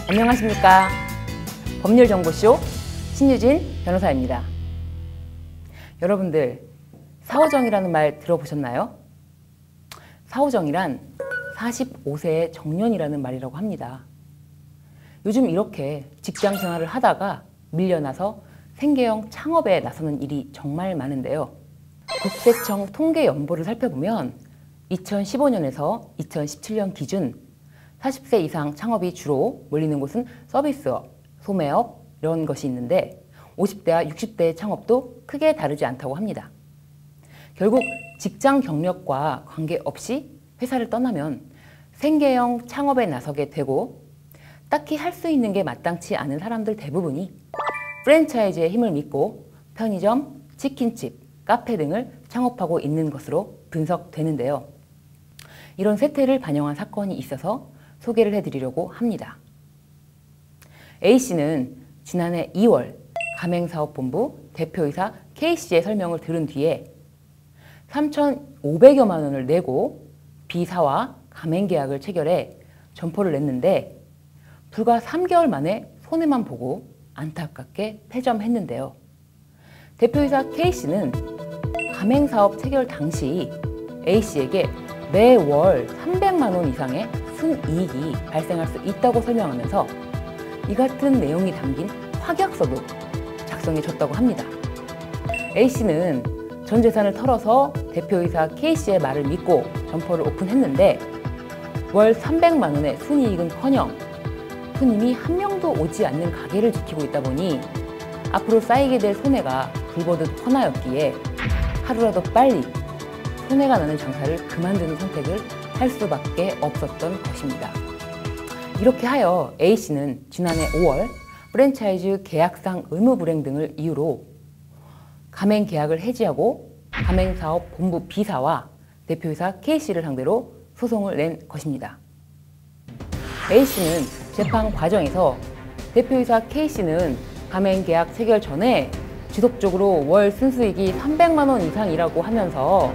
안녕하십니까. 법률정보쇼 신유진 변호사입니다. 여러분들, 사후정이라는 말 들어보셨나요? 사후정이란 45세의 정년이라는 말이라고 합니다. 요즘 이렇게 직장 생활을 하다가 밀려나서 생계형 창업에 나서는 일이 정말 많은데요. 국세청 통계 연보를 살펴보면 2015년에서 2017년 기준 40세 이상 창업이 주로 몰리는 곳은 서비스업, 소매업 이런 것이 있는데 50대와 60대의 창업도 크게 다르지 않다고 합니다. 결국 직장 경력과 관계없이 회사를 떠나면 생계형 창업에 나서게 되고 딱히 할 수 있는 게 마땅치 않은 사람들 대부분이 프랜차이즈의 힘을 믿고 편의점, 치킨집, 카페 등을 창업하고 있는 것으로 분석되는데요. 이런 쇠퇴를 반영한 사건이 있어서 소개를 해드리려고 합니다. A씨는 지난해 2월 가맹사업본부 대표이사 K씨의 설명을 들은 뒤에 3,500여만 원을 내고 B사와 가맹계약을 체결해 점포를 냈는데 불과 3개월 만에 손해만 보고 안타깝게 폐점했는데요. 대표이사 K씨는 가맹사업 체결 당시 A씨에게 매월 300만 원 이상의 순이익이 발생할 수 있다고 설명하면서 이 같은 내용이 담긴 확약서도 작성해줬다고 합니다. A씨는 전 재산을 털어서 대표이사 K씨의 말을 믿고 점포를 오픈했는데 월 300만 원의 순이익은커녕 손님이 한 명도 오지 않는 가게를 지키고 있다 보니 앞으로 쌓이게 될 손해가 불보듯 뻔하였기에 하루라도 빨리 손해가 나는 장사를 그만두는 선택을 할 수밖에 없었던 것입니다. 이렇게 하여 A씨는 지난해 5월 프랜차이즈 계약상 의무 불행 등을 이유로 가맹 계약을 해지하고 가맹사업 본부 B사와 대표이사 K씨를 상대로 소송을 낸 것입니다. A씨는 재판 과정에서 대표이사 K씨는 가맹 계약 체결 전에 지속적으로 월 순수익이 300만 원 이상이라고 하면서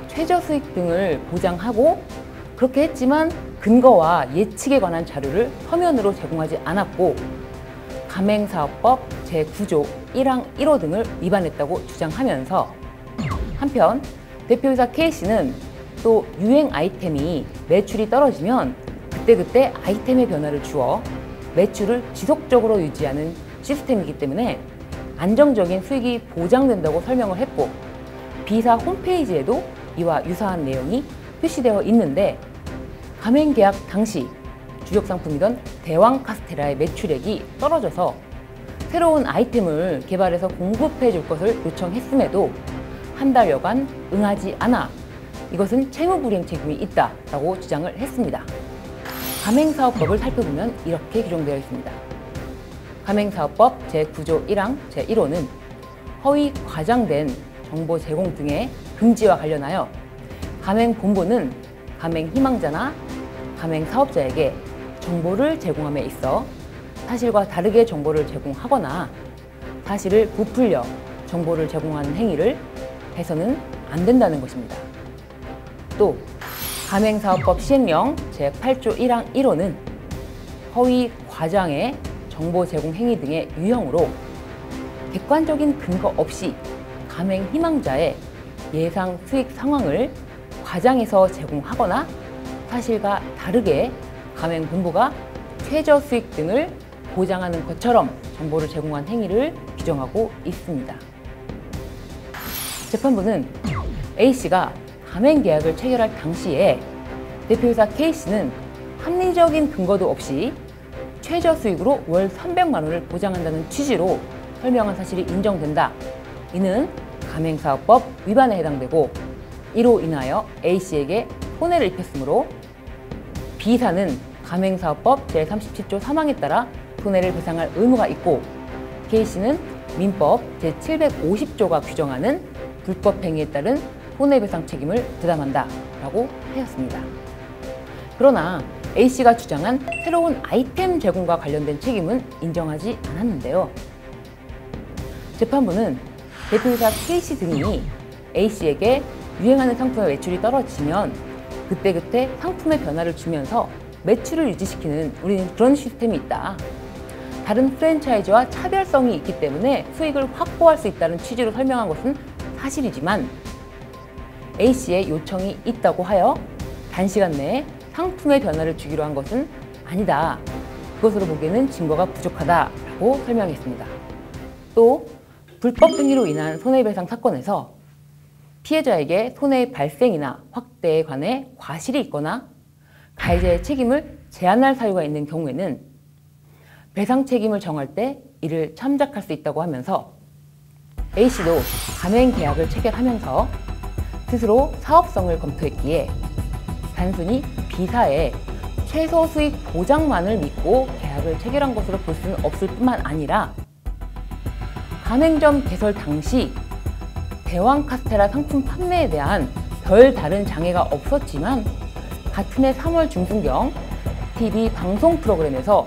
최저수익 등을 보장하고 그렇게 했지만 근거와 예측에 관한 자료를 서면으로 제공하지 않았고 가맹사업법 제9조 1항 1호 등을 위반했다고 주장하면서 한편 대표이사 K씨는 또 유행 아이템이 매출이 떨어지면 그때그때 아이템의 변화를 주어 매출을 지속적으로 유지하는 시스템이기 때문에 안정적인 수익이 보장된다고 설명을 했고 B사 홈페이지에도 이와 유사한 내용이 표시되어 있는데 가맹계약 당시 주력 상품이던 대왕 카스테라의 매출액이 떨어져서 새로운 아이템을 개발해서 공급해 줄 것을 요청했음에도 한 달여간 응하지 않아 이것은 채무불이행 책임이 있다라고 주장을 했습니다. 가맹사업법을 살펴보면 이렇게 규정되어 있습니다. 가맹사업법 제9조 1항 제1호는 허위 과장된 정보 제공 등의 금지와 관련하여 가맹본부는 가맹희망자나 가맹사업자에게 정보를 제공함에 있어 사실과 다르게 정보를 제공하거나 사실을 부풀려 정보를 제공하는 행위를 해서는 안 된다는 것입니다. 또 가맹사업법 시행령 제8조 1항 1호는 허위 과장의 정보 제공 행위 등의 유형으로 객관적인 근거 없이 가맹 희망자의 예상 수익 상황을 과장해서 제공하거나 사실과 다르게 가맹본부가 최저 수익 등을 보장하는 것처럼 정보를 제공한 행위를 규정하고 있습니다. 재판부는 A씨가 가맹계약을 체결할 당시에 대표이사 K씨는 합리적인 근거도 없이 최저 수익으로 월 300만 원을 보장한다는 취지로 설명한 사실이 인정된다. 이는 가맹사업법 위반에 해당되고 이로 인하여 A씨에게 손해를 입혔으므로 B사는 가맹사업법 제37조 3항에 따라 손해를 배상할 의무가 있고 K씨는 민법 제750조가 규정하는 불법행위에 따른 손해배상 책임을 부담한다 라고 하였습니다. 그러나 A씨가 주장한 새로운 아이템 제공과 관련된 책임은 인정하지 않았는데요. 재판부는 대표이사 K씨 등이 A씨에게 유행하는 상품의 매출이 떨어지면 그때그때 상품의 변화를 주면서 매출을 유지시키는 우리는 그런 시스템이 있다. 다른 프랜차이즈와 차별성이 있기 때문에 수익을 확보할 수 있다는 취지로 설명한 것은 사실이지만 A씨의 요청이 있다고 하여 단시간 내에 상품의 변화를 주기로 한 것은 아니다. 그것으로 보기에는 증거가 부족하다라고 설명했습니다. 또 불법 행위로 인한 손해배상 사건에서 피해자에게 손해의 발생이나 확대에 관해 과실이 있거나 가해자의 책임을 제한할 사유가 있는 경우에는 배상 책임을 정할 때 이를 참작할 수 있다고 하면서 A씨도 가맹 계약을 체결하면서 스스로 사업성을 검토했기에 단순히 B사의 최소 수익 보장만을 믿고 계약을 체결한 것으로 볼 수는 없을 뿐만 아니라 가맹점 개설 당시 대왕 카스테라 상품 판매에 대한 별다른 장애가 없었지만 같은 해 3월 중순경 TV 방송 프로그램에서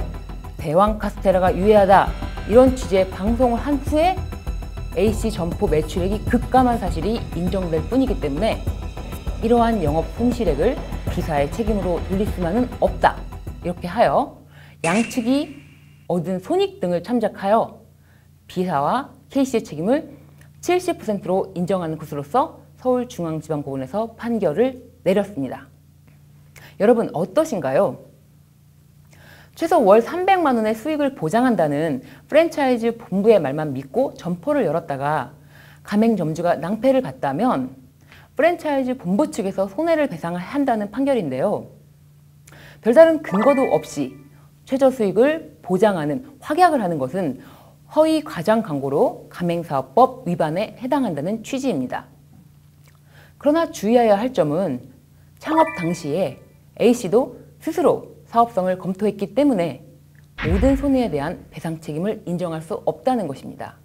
대왕 카스테라가 유해하다 이런 취지의 방송을 한 후에 A씨 점포 매출액이 급감한 사실이 인정될 뿐이기 때문에 이러한 영업 손실액을 B사의 책임으로 돌릴 수만은 없다. 이렇게 하여 양측이 얻은 손익 등을 참작하여 B사와 K씨의 책임을 70%로 인정하는 것으로서 서울중앙지방법원에서 판결을 내렸습니다. 여러분 어떠신가요? 최소 월 300만 원의 수익을 보장한다는 프랜차이즈 본부의 말만 믿고 점포를 열었다가 가맹점주가 낭패를 봤다면 프랜차이즈 본부 측에서 손해를 배상한다는 판결인데요. 별다른 근거도 없이 최저 수익을 보장하는 확약을 하는 것은 허위 과장 광고로 가맹사업법 위반에 해당한다는 취지입니다. 그러나 주의해야 할 점은 창업 당시에 A씨도 스스로 사업성을 검토했기 때문에 모든 손해에 대한 배상 책임을 인정할 수 없다는 것입니다.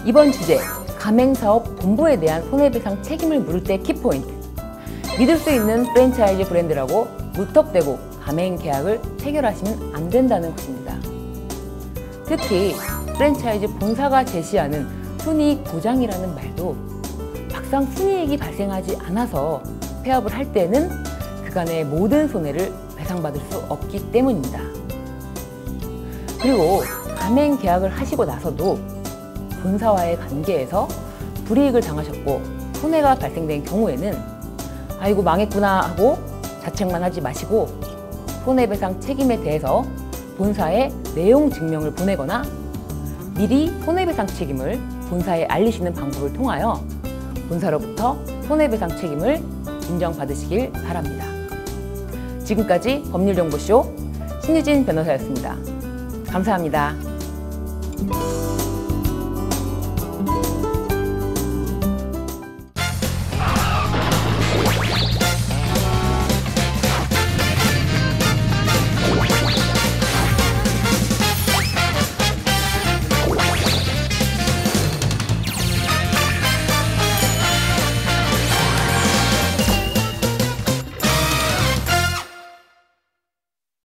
이번 주제, 가맹사업 본부에 대한 손해배상 책임을 물을 때 키포인트. 믿을 수 있는 프랜차이즈 브랜드라고 무턱대고 가맹 계약을 체결하시면 안 된다는 것입니다. 특히 프랜차이즈 본사가 제시하는 순이익 보장이라는 말도 막상 순이익이 발생하지 않아서 폐업을 할 때는 그간의 모든 손해를 배상받을 수 없기 때문입니다. 그리고 가맹 계약을 하시고 나서도 본사와의 관계에서 불이익을 당하셨고 손해가 발생된 경우에는 아이고 망했구나 하고 자책만 하지 마시고 손해배상 책임에 대해서 본사에 내용 증명을 보내거나 미리 손해배상 책임을 본사에 알리시는 방법을 통하여 본사로부터 손해배상 책임을 인정받으시길 바랍니다. 지금까지 법률정보쇼 신유진 변호사였습니다. 감사합니다.